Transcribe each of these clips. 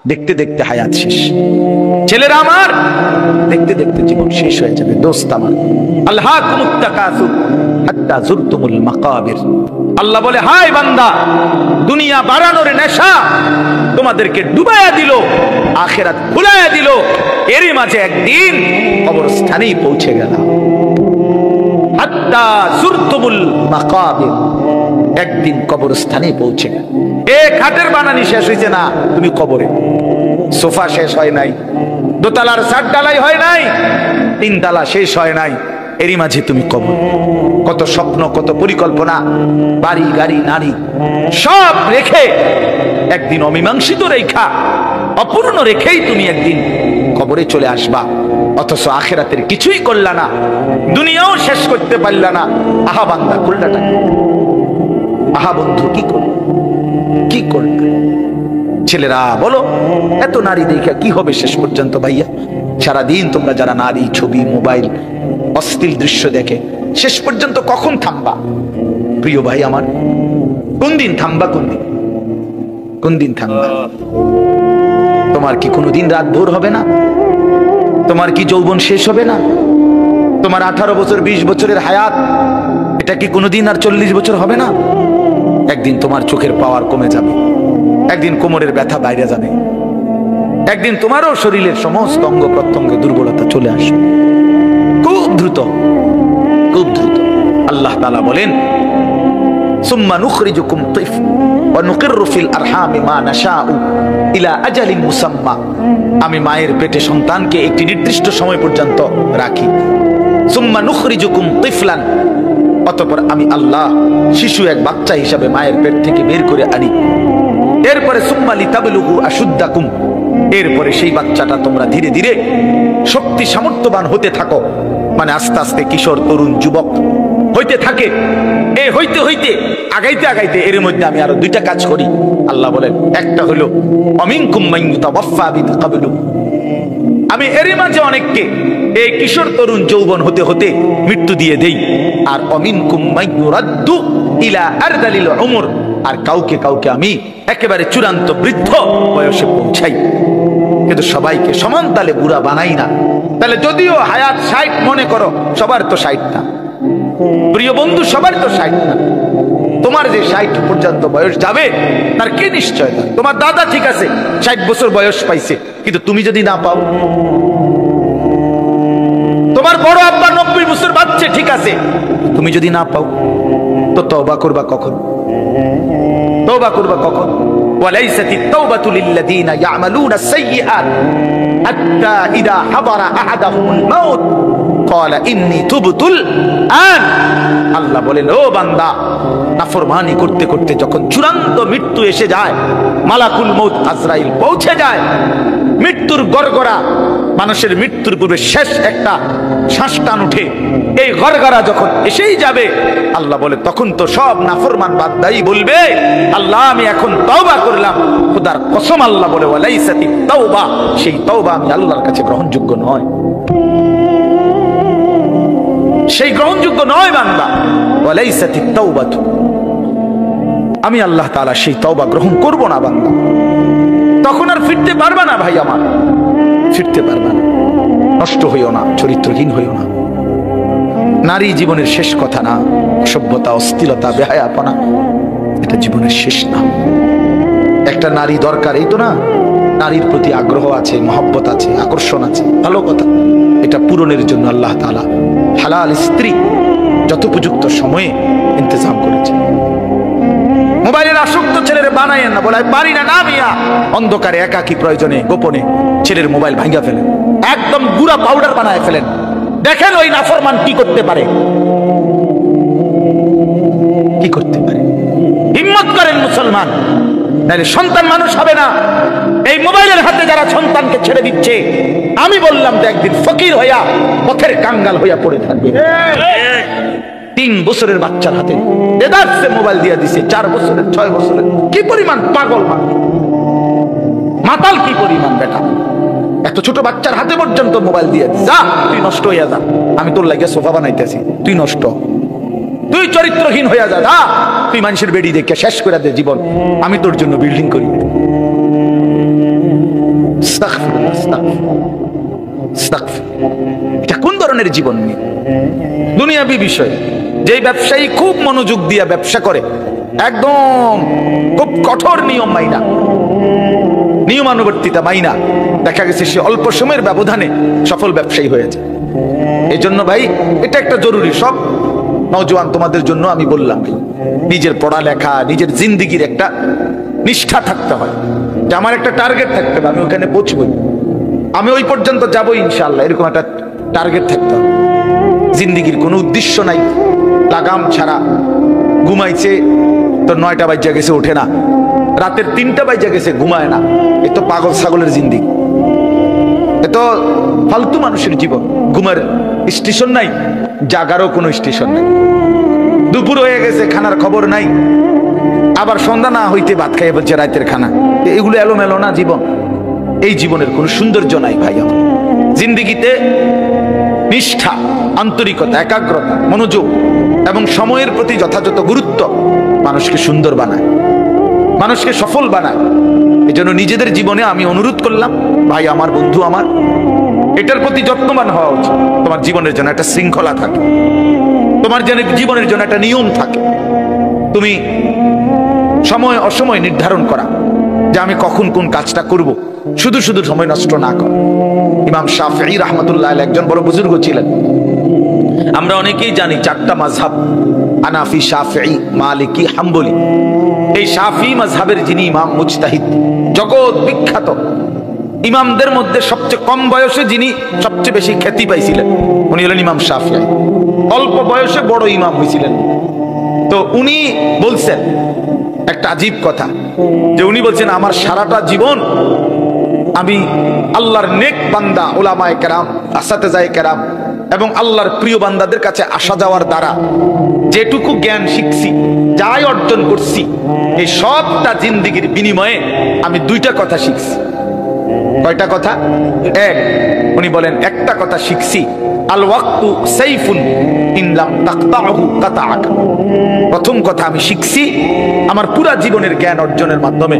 দেখতে দেখতে হায়াত শেষ। ছেলেরা আমার, দেখতে দেখতে জীবন শেষ হয়ে যাবে। দোস্ত আমার, আল্লাহকুমুত তাকাসুর হাত্তা যুরতুমুল মাকাবির। আল্লাহ বলে, হায় বান্দা, দুনিয়া বাড়ানোর নেশা তোমাদেরকে ডুবাইয়া দিল, আখিরাত ভুলাইয়া দিল। এরই মাঝে একদিন কবরস্থানেই পৌঁছে গেল। হাত্তা যুরতুমুল মাকাবির, একদিন কবরস্থানেই পৌঁছে গেল। খাটের বানানি শেষ হয়েছে না, তুমি কবরে। সোফা শেষ হয় নাই, দোতলার ছাদ ঢালাই হয় নাই, তিনতলা শেষ হয় নাই, এরই মাঝে তুমি কবর। কত স্বপ্ন, কত পরিকল্পনা, বাড়ি গাড়ি নারী সব রেখে একদিন অমীমাংসিত রেখা, অপূর্ণ রেখেই তুমি একদিন কবরে চলে আসবা। অথচ আখিরাতের কিছুই করলা না, দুনিয়াও শেষ করতে পারলা না। আহা বান্দা, করলাটা আহা বন্ধু, কি করল, কি করল? ছেলেরা বলো, এত নারী দেখে কি হবে শেষ পর্যন্ত? ভাইয়া, সারাদিন তোমরা যারা নারী ছবি, মোবাইল, অশ্লীল দৃশ্য দেখে, শেষ পর্যন্ত কখন থামবা? প্রিয় ভাই আমার, কোন দিন থামবা? কোন দিন, কোন দিন থামবা? তোমার কি কোনোদিন রাত ভোর হবে না? তোমার কি যৌবন শেষ হবে না? তোমার 18 বছর 20 বছরের হায়াত, এটা কি কোনোদিন আর 40 বছর হবে না? একদিন তোমার চোখের পাওয়ার কমে যাবে, একদিন কোমরের ব্যথা বাইরে যাবে, একদিন তোমারও শরীরের সমস্ত অঙ্গ প্রত্যঙ্গে দুর্বলতা চলে আসবে, খুব দ্রুত, খুব দ্রুত। আল্লাহ তাআলা বলেন, সুম্মা নুখরিজুকুম তিফ ওয়া নুকিররু ফিল আরহামি মা নাশাউ ইলা আজালিন মুসাম্মা। আমি মায়ের পেটে সন্তানকে একটি নির্দিষ্ট সময় পর্যন্ত রাখি। সুম্মা নুখরিজুকুম তিফলান, অতঃপর আমি আল্লাহ শিশু এক বাচ্চা হিসাবে মায়ের পেট থেকে বের করে আনি। এরপরে সুম্মা লিতাবলুগু আশুদ্দাকুম, এরপরে সেই বাচ্চাটা তোমরা ধীরে ধীরে শক্তি সামর্থ্যবান হতে থাকো, মানে আস্তে আস্তে কিশোর, তরুণ, যুবক হইতে থাকে। এ হইতে হইতে আগাইতে আগাইতে এর মধ্যে আমি আরো দুইটা কাজ করি। আল্লাহ বলেন, একটা হলো অমিনকুম মান ইউতাওয়াফা বিকাবলু, আমি এর মাঝে অনেককে এই কিশোর, তরুণ, যৌবন হতে হতে মৃত্যু দিয়ে দেই। আর অমিনকুম মান ইউরাদ্দু ইলা আরদালিল উমর, আর কাউকে কাউকে আমি একেবারে চূড়ান্ত বৃদ্ধ বয়সে পৌঁছাই। কিন্তু সবাইকে সমান তালে বুড়া বানাই না। তাহলে যদিও হায়াত 60 মনে করো, সবার তো 60 না প্রিয় বন্ধু, সবার তো 60 না। তোমার যে 60 পর্যন্ত বয়স যাবে তার কি নিশ্চয়তা? তোমার দাদা ঠিক আছে 60 বছর বয়স পাইছে, কিন্তু তুমি যদি না পাও। তোমার বড় আব্বা 90 বছর বাচ্চা, ঠিক আছে, তুমি যদি না পাও, তো তওবা করবা কখন? তওবা করবা কখন? ওয়ালাইসাতিত তাওবাতু লিল্লাযিনা ইয়ামালুনা আস-সাইয়্যাত হাত্তা ইযা হাদারা আহাদাহুমুল মাউত ক্বালা ইন্নী তুবতুল আন। আল্লাহ বলেন, ও বান্দা, নাফরমানি করতে করতে যখন চূড়ান্ত মৃত্যু এসে যায়, মালাকুল মউত আজরাইল পৌঁছে যায়, মৃত্যুর গড়গড়া, মানুষের মৃত্যুর পূর্বে শেষ একটা শ্বাস টান উঠে, এই গড়গড়া যখন এসেই যাবে, আল্লাহ বলে, তখন তো সব নাফরমান বান্দাই বলবে, আল্লাহ আমি এখন তওবা করলাম। খোদার কসম, আল্লাহ বলে, ওয়ালাইসাতিত তাওবা, সেই তওবা আমি আল্লাহর কাছে গ্রহণযোগ্য নয়, সেই গ্রহণযোগ্য নয় বান্দা। ওয়ালাইসাতিত তাওবাতু, আমি আল্লাহ তাআলা সেই তওবা গ্রহণ করব না বান্দা। তখন আর ফিরতে পারবা না ভাই আমার, ফিরতে পারবা না। নষ্ট হইও না, চরিত্রহীন হইও না। নারী জীবনের শেষ কথা না, সভ্যতা, অস্থিরতা, বেহায়াপনা, এটা জীবনের শেষ না। একটা নারী দরকার, এই তো না, নারীর প্রতি আগ্রহ আছে, মহব্বত আছে, আকর্ষণ আছে, ভালো কথা। এটা পূরণের জন্য আল্লাহ তাআলা হালাল স্ত্রী যথোপযুক্ত সময়ে ইন্তজাম করেছে। মোবাইলের আসক্ত ছেলের বানায়েন না, বলে পারি না, না মিয়া, অন্ধকারে একাকী প্রয়োজনে গোপনে ছেলের মোবাইল ভাঙা ফেলেন, একদম গুঁড়া পাউডার বানায় ফেলেন। দেখেন ওই নাফরমান কি করতে পারে, কি করতে পারে। হিম্মত করেন মুসলমান, নাহলে সন্তান মানুষ হবে না। এই মোবাইলের হাতে যারা সন্তানকে ছেড়ে দিচ্ছে, আমি বললাম যে একদিন ফকির হইয়া পথের কাঙ্গাল হইয়া পড়ে থাকবে। 3 বছরের বাচ্চার হাতে দেদারসে মোবাইল দিয়ে দিছে, 4 বছরের, 6 বছরের। কি পরিমাণ পাগল মাতাল, কি পরিমাণ বেটা, এত ছোট বাচ্চার হাতে পর্যন্ত মোবাইল দিয়ে, যা তুই নষ্ট হইয়া যা, আমি তোর লাগিয়া সোফা বানাইতেছি, তুই নষ্ট, তুই চরিত্রহীন হইয়া যা, যা তুই মানুষের বেড়ি দেখে শেষ করে দে জীবন, আমি তোর জন্য বিল্ডিং করি। আস্তাগফিরুল্লাহ, আস্তাগফিরুল্লাহ, আস্তাগফিরুল্লাহ। এটা কোন ধরনের জীবন নিয়ে? দুনিয়াবী বিষয়। যে ব্যবসায়ী খুব মনোযোগ দিয়ে ব্যবসা করে, একদম খুব কঠোর নিয়ম মাইনা, নিয়মানুবর্তিতা মাইনা, দেখা গেছে সে অল্প সময়ের ব্যবধানে সফল ব্যবসায়ী হয়েছে। এই জন্য ভাই এটা একটা জরুরি, সব নওজোয়ান তোমাদের জন্য আমি বললাম, নিজের পড়ালেখা, নিজের জিন্দিগির একটা নিষ্ঠা থাকতে হয়, যে আমার একটা টার্গেট থাকতে হবে, আমি ওখানে পৌঁছবই, আমি ওই পর্যন্ত যাবো ইনশাআল্লাহ, এরকম একটা টার্গেট থাকতে হবে। জিন্দিগির কোনো উদ্দেশ্য নাই, লাগাম ছাড়া ঘুমাইছে তো 9টা বাজে গেছে ওঠে না, রাতের 3টা বাজে গেছে ঘুমায় না, এ তো পাগল ছাগলের জিন্দিগি, এ তো ফালতু মানুষের জীবন। ঘুমার স্টেশন নাই, জাগারও কোনো স্টেশন নাই, দুপুর হয়ে গেছে খানার খবর নাই, আবার সন্ধ্যা না হইতে ভাত খাইয়ে বলছে রাতের খানা। এগুলো এলোমেলো না জীবন? এই জীবনের কোনো সৌন্দর্য নাই ভাই। আমার জিন্দিগিতে নিষ্ঠা, আন্তরিকতা, একাগ্রতা, মনোযোগ এবং সময়ের প্রতি যথাযথ গুরুত্ব মানুষকে সুন্দর বানায়, মানুষকে সফল বানায়। এই জন্য নিজেদের জীবনে আমি অনুরোধ করলাম, ভাই আমার, বন্ধু আমার, এটার প্রতি যত্নবান হওয়া উচিত। তোমার জীবনের জন্য একটা শৃঙ্খলা থাকে, তোমার জীবনের জন্য একটা নিয়ম থাকে। তুমি সময় অসময় নির্ধারণ করা, যে আমি কখন কোন কাজটা করব, শুধু শুধু সময় নষ্ট না কর। ইমাম শাফিঈ রাহমাতুল্লাহ আলাইহি একজন বড় বুজুর্গ ছিলেন। আমরা অনেকেই জানি 4টা মাযহাব, হানাফি, শাফিঈ, মালিকি, হাম্বলি। এই শাফিঈ মাযহাবের যিনি ইমাম, মুজতাহিদ, জগৎ বিখ্যাত ইমামদের মধ্যে সবচেয়ে কম বয়সে যিনি সবচেয়ে বেশি খ্যাতি পাইছিলেন, উনি হলেন ইমাম শাফিঈ। অল্প বয়সে বড় ইমাম হয়েছিলেন। তো উনি বলছেন একটা আজীব কথা, যে উনি বলছেন আমার সারাটা জীবন আমি আল্লাহর নেক বান্দা, উলামায়ে কেরাম, আসাতেজায়ে কেরাম এবং আল্লাহর প্রিয় বান্দাদের কাছে আসা যাওয়ার দ্বারা যেটুকু জ্ঞান শিখছি, যাই অর্জন করছি, এই সবটা জিন্দিগির বিনিময়ে আমি 2টা কথা শিখছি। কয়টা কথা? এক, উনি বলেন একটা কথা শিখছি, আল ওয়াক্তু সাইফুন ইন লাম তাকতাহু কাতাআকা। প্রথম কথা আমি শিখছি, আমার পুরা জীবনের জ্ঞান অর্জনের মাধ্যমে,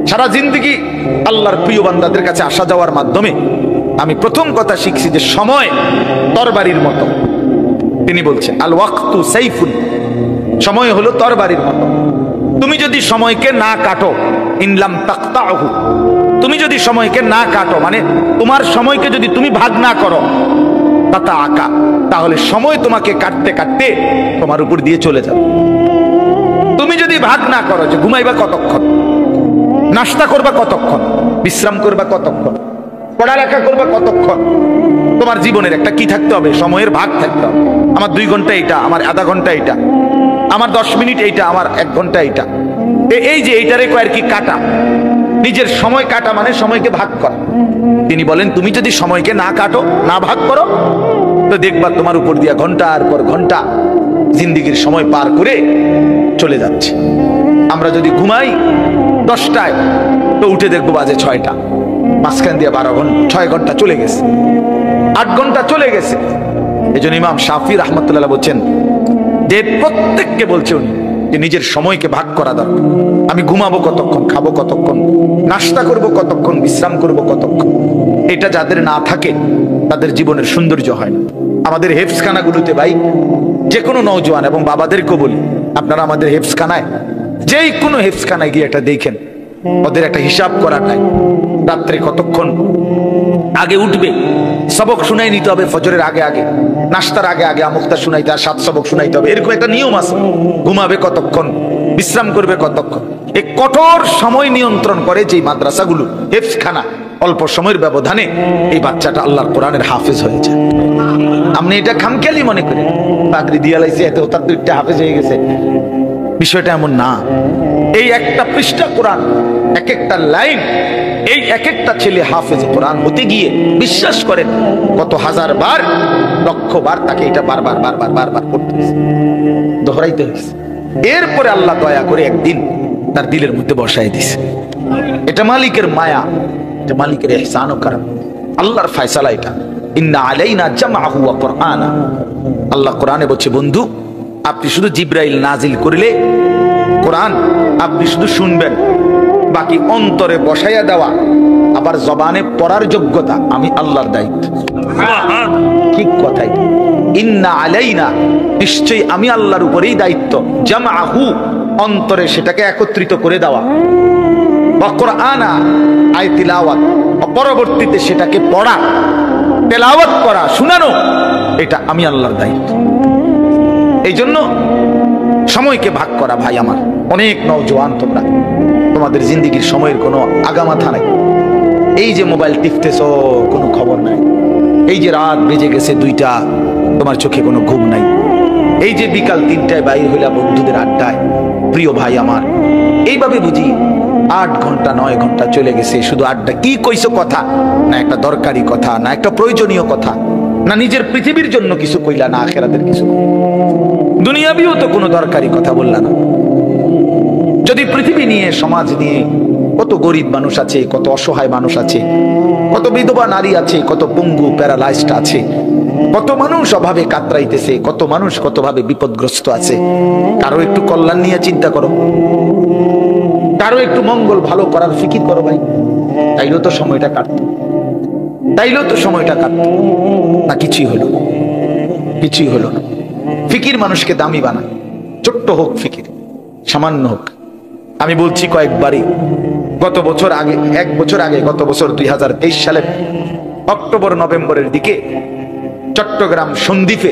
সারা জিন্দেগি আল্লাহর প্রিয় বান্দাদের কাছে আসা যাওয়ার মাধ্যমে আমি প্রথম কথা শিখছি যে সময় তরবারির মতো। তিনি বলছেন আল ওয়াক্তু সাইফুন, সময় হলো তরবারির মতো। তুমি যদি সময়কে না কাটো, ইন লাম তাকতাহু, তুমি যদি সময়কে না কাটো, মানে তোমার সময়কে যদি তুমি ভাগ না করো, তাতা আকা, তাহলে সময় তোমাকে কাটতে কাটতে তোমার উপর দিয়ে চলে যাবে। তুমি যদি ভাগ না করো, যে ঘুমাইবা কতক্ষণ, নাস্তা করবা কতক্ষণ, বিশ্রাম করবা কতক্ষণ, পড়ালেখা করবা কতক্ষণ, তোমার জীবনের একটা কি থাকতে হবে, সময়ের ভাগ থাকতে হবে। আমার 2 ঘন্টা এইটা, আমার আধা ঘন্টা এইটা, আমার 10 মিনিট এইটা, আমার 1 ঘন্টা এইটা। এই যে এইটারে কয়ের কি কাটা, নিজের সময় কাটা মানে সময়কে ভাগ করা। তিনি বলেন তুমি যদি সময়কে না কাটো, না ভাগ করো, তো দেখবা তোমার উপর দিয়া ঘন্টার পর ঘন্টা জিন্দিগির সময় পার করে চলে যাচ্ছে। আমরা যদি ঘুমাই 10টায়, তো উঠে দেখবো বাজে 6টা, মাঝখান দিয়ে 12 ঘন্টা, 6 ঘন্টা চলে গেছে, 8 ঘন্টা চলে গেছে। এই জন্য ইমাম শাফিঈ রাহমাতুল্লাহ বলছেন যে প্রত্যেককে বলছে উনি যে নিজের সময়কে ভাগ করা দরকার। আমি ঘুমাবো কতক্ষণ, খাবো কতক্ষণ, নাস্তা করব কতক্ষণ, বিশ্রাম করব কতক্ষণ। এটা যাদের না থাকে তাদের জীবনের সৌন্দর্য হয় না। আমাদের হেফজখানাগুলোতে ভাই, যে কোনো নওজোয়ান এবং বাবাদেরকেও বলি, আপনারা আমাদের হেফজখানায়, যেই কোনো হেফজখানায় গিয়ে একটা দেখেন, ওদের একটা হিসাব করা নাই, রাত্রে কতক্ষণ আগে উঠবে, সবক শুনাই নিতে হবে ফজরের আগে আগে, নাস্তার আগে আগে আমুকতা শুনাইতে, আর 7 সবক শুনাইতে হবে, এরকম একটা নিয়ম আছে। ঘুমাবে কতক্ষণ, বিশ্রাম করবে কতক্ষণ, এই কঠোর সময় নিয়ন্ত্রণ করে যেই মাদ্রাসাগুলো, হেফজখানা, অল্প সময়ের ব্যবধানে এই বাচ্চাটা আল্লাহর কোরআনের হাফেজ হয়ে যায়। আপনি এটা খামখেয়ালি মনে করেন, পাগড়ি দিয়া লাইছে এত, তার 2টা হাফেজ হয়ে গেছে, বিষয়টা এমন না। এই একটা পৃষ্ঠা কোরআন, এক একটা লাইন, এই এক একটা ছেলে হাফেজ কোরআন হতে গিয়ে বিশ্বাস করেন কত হাজার বার, লক্ষ বার তাকে এটা বারবার বারবার বারবার করতে হয়েছে, দোহরাইতে হয়েছে। এরপরে আল্লাহ দয়া করে একদিন তার দিলের মধ্যে বসায় দিছে। এটা মালিকের মায়া, এটা মালিকের ইহসান ও কারম, আল্লাহর ফয়সালা এটা। ইন্না আলাইনা জামআহু ওয়া কুরআনা। আল্লাহ কোরআনে বলছে, বন্ধু আপনি শুধু জিবরাইল নাজিল করলে কোরআন আপনি শুধু শুনবেন, বাকি অন্তরে বসাইয়া দেওয়া আবার জবানে পড়ার যোগ্যতা আমি আল্লাহর দায়িত্ব। ঠিক কথাই, ইন্না আলাইনা, নিশ্চয়ই আমি আল্লাহর উপরেই দায়িত্ব, জামাহু, অন্তরে সেটাকে একত্রিত করে দেওয়া, ওয়া কুরআনা, আয় তিলাওয়াত, পরবর্তীতে সেটাকে পড়া, তেলাওয়াত করা, শোনানো, এটা আমি আল্লাহর দায়িত্ব। এই জন্য সময়কে ভাগ করা। ভাই আমার, অনেক নওজোয়ান তোমরা, তোমাদের জিন্দেগির সময়ের কোনো আগামাথা নাই। এই যে মোবাইল টিপতেছ, কোনো খবর নাই। এই যে রাত বেজে গেছে 2টা, তোমার চোখে কোনো ঘুম নাই। এই যে বিকাল 3টায় বাইর হইলা বন্ধুদের আড্ডায়। প্রিয় ভাই আমার, এইভাবে বুঝি 8 ঘন্টা 9 ঘন্টা চলে গেছে শুধু আড্ডা। কি কইছো কথা? না একটা দরকারি কথা, না একটা প্রয়োজনীয় কথা, না নিজের পৃথিবীর জন্য কিছু কইলা, না আখিরাতের কিছু, দুনিয়াবিও তো কোনো দরকারি কথা বললা না। যদি পৃথিবী নিয়ে, সমাজ নিয়ে, কত গরিব মানুষ আছে, কত অসহায় মানুষ আছে, কত বিধবা নারী আছে, কত পঙ্গু প্যারালাইজড আছে, কত মানুষ অভাবে কাতরাইতেছে, কত মানুষ কতভাবে বিপদগ্রস্ত আছে। কারো একটু কল্যাণ নিয়ে চিন্তা করো, কারো একটু মঙ্গল ভালো করার ফিকির করো ভাই। তাইলেও তো সময়টা কাটতো, তাইলেও তো সময়টা কাটতো না। কিছুই হলো, কিছুই হলো না। ফিকির মানুষকে দামি বানায়, ছোট্ট হোক ফিকির, সামান্য হোক। আমি বলছি কয়েকবারই, গত বছর আগে, 1 বছর আগে, গত বছর 2023 সালের অক্টোবর নভেম্বরের দিকে চট্টগ্রাম সন্দ্বীপে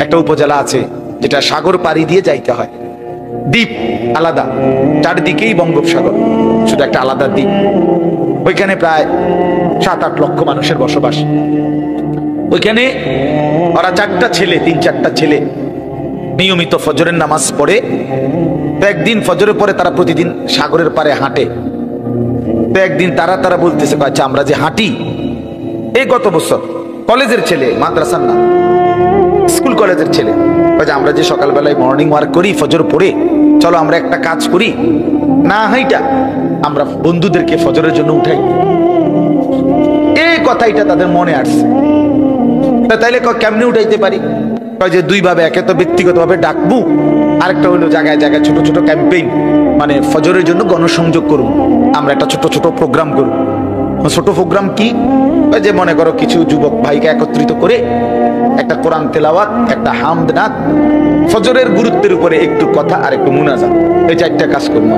একটা উপজেলা আছে, যেটা সাগর পাড়ি দিয়ে যাইতে হয়। দ্বীপ আলাদা, চারদিকেই বঙ্গোপসাগর, শুধু একটা আলাদা দ্বীপ। ওইখানে প্রায় 7-8 লক্ষ মানুষের বসবাস। ওইখানে ওরা 4টা ছেলে, 3-4টা ছেলে নিয়মিত ফজরের নামাজ পড়ে। তো একদিন ফজরের পরে তারা প্রতিদিন সাগরের পারে হাঁটে। তো একদিন তারা বলতেছে, আচ্ছা আমরা যে হাঁটি, এই গত বছর কলেজের ছেলে, মাদ্রাসার না, স্কুল কলেজের ছেলে, আমরা যে সকালবেলায় মর্নিং ওয়ার্ক করি ফজর পড়ে, চলো আমরা একটা কাজ করি, না হাইটা আমরা বন্ধুদেরকে ফজরের জন্য উঠাই। এই কথাইটা তাদের মনে আসছে। তাইলে কেমনে উঠাইতে পারি? যে 2 ভাবে, একে তো ব্যক্তিগতভাবে ডাকবো, আরেকটা হলো জায়গায় জায়গায় ছোট ছোট ক্যাম্পেইন, মানে ফজরের জন্য গণসংযোগ করব, আমরা একটা ছোট ছোট প্রোগ্রাম করব। ছোট প্রোগ্রাম কি? যে মনে করো কিছু যুবক ভাইকে একত্রিত করে একটা কোরআন তেলাওয়াত, একটা হামদ নাত, ফজরের গুরুত্বের উপরে একটু কথা আর একটু মুনাজাত, এই 4টা কাজ করবো।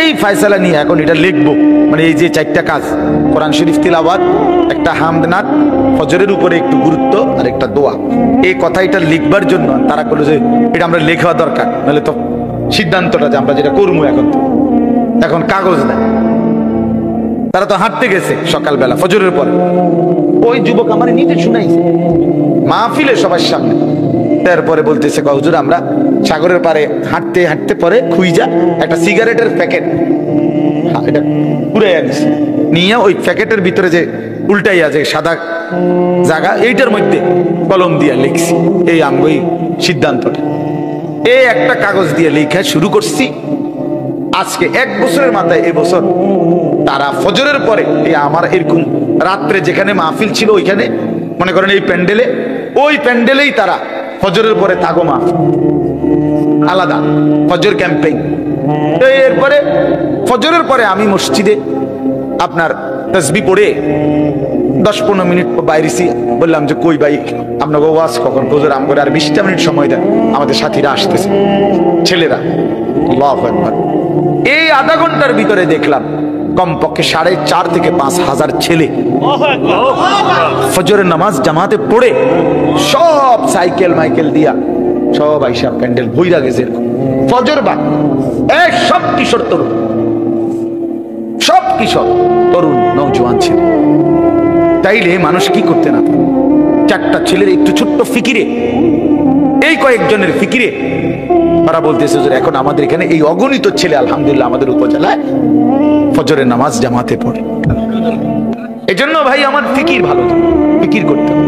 এই ফয়সালা নিয়ে এখন এটা লিখবো, মানে এই যে 4টা কাজ, কোরআন শরীফ তিলাওয়াত, একটা হামদ নাত, ফজরের উপরে একটু গুরুত্ব আর একটা দোয়া, এই কথাটা লিখবার জন্য তারা বলল যে এটা আমরা লেখা দরকার, নাহলে তো সিদ্ধান্তটা যে আমরা যেটা করবো এখন কাগজ নেই। তারা তো হাঁটতে গেছে সকালবেলা ফজরের পরে। ওই যুবক আমার নিজে শুনাইছে মাহফিলে সবার সামনে। তারপরে বলতেছে, হুজুর আমরা সাগরের পারে হাঁটতে হাঁটতে পরে খুইজা একটা সিগারেটের প্যাকেট এটা পুরাই আনিস, নিয়ে ওই প্যাকেটের ভিতরে যে উল্টাইয়া যে সাদা জায়গা, এইটার মধ্যে কলম দিয়া লিখছি এই আমগই সিদ্ধান্তটা। এই একটা কাগজ দিয়ে লেখা শুরু করছি। আজকে 1 বছরের মাথায়, এবছর তারা ফজরের পরে, এই আমার এরকম রাত্রে যেখানে মাহফিল ছিল ওইখানে, মনে করেন এই প্যান্ডেলে, ওই প্যান্ডেলেই তারা ফজরের পরে তাগো মাহফিল আলাদা, ফজর ক্যাম্পেইন। এরপরে ফজরের পরে আমি মসজিদে আপনার তাসবিহ পড়ে 10-15 মিনিট বাইরেছি। বললাম যে কই ভাই আপনাকে ওয়াজ কখন? হুজুর আমগরে আর 20টা মিনিট সময় দেন, আমাদের সাথীরা আসতেছে, ছেলেরা। আল্লাহু আকবার। এই আধা ঘন্টার ভিতরে দেখলাম কমপক্ষে 4.5 থেকে 5 হাজার ছেলে ফজরের নামাজ জামাতে পড়ে, সব সাইকেল মাইকেল দিয়া সব আইসা প্যান্ডেল ভইরা গেছে। ফজর বা সব কিশোর তরুণ, সব কিশোর তরুণ নওজোয়ান ছেলে। তাইলে মানুষ কি করতে না? 4টা ছেলের একটু ছোট্ট ফিকিরে, এই কয়েকজনের ফিকিরে তারা বলতেছে যে এখন আমাদের এখানে এই অগণিত ছেলে আলহামদুলিল্লাহ আমাদের উপজেলায় ফজরের নামাজ জামাতে পড়ে। এজন্য ভাই আমার ফিকির ভালো, ফিকির করতে হবে।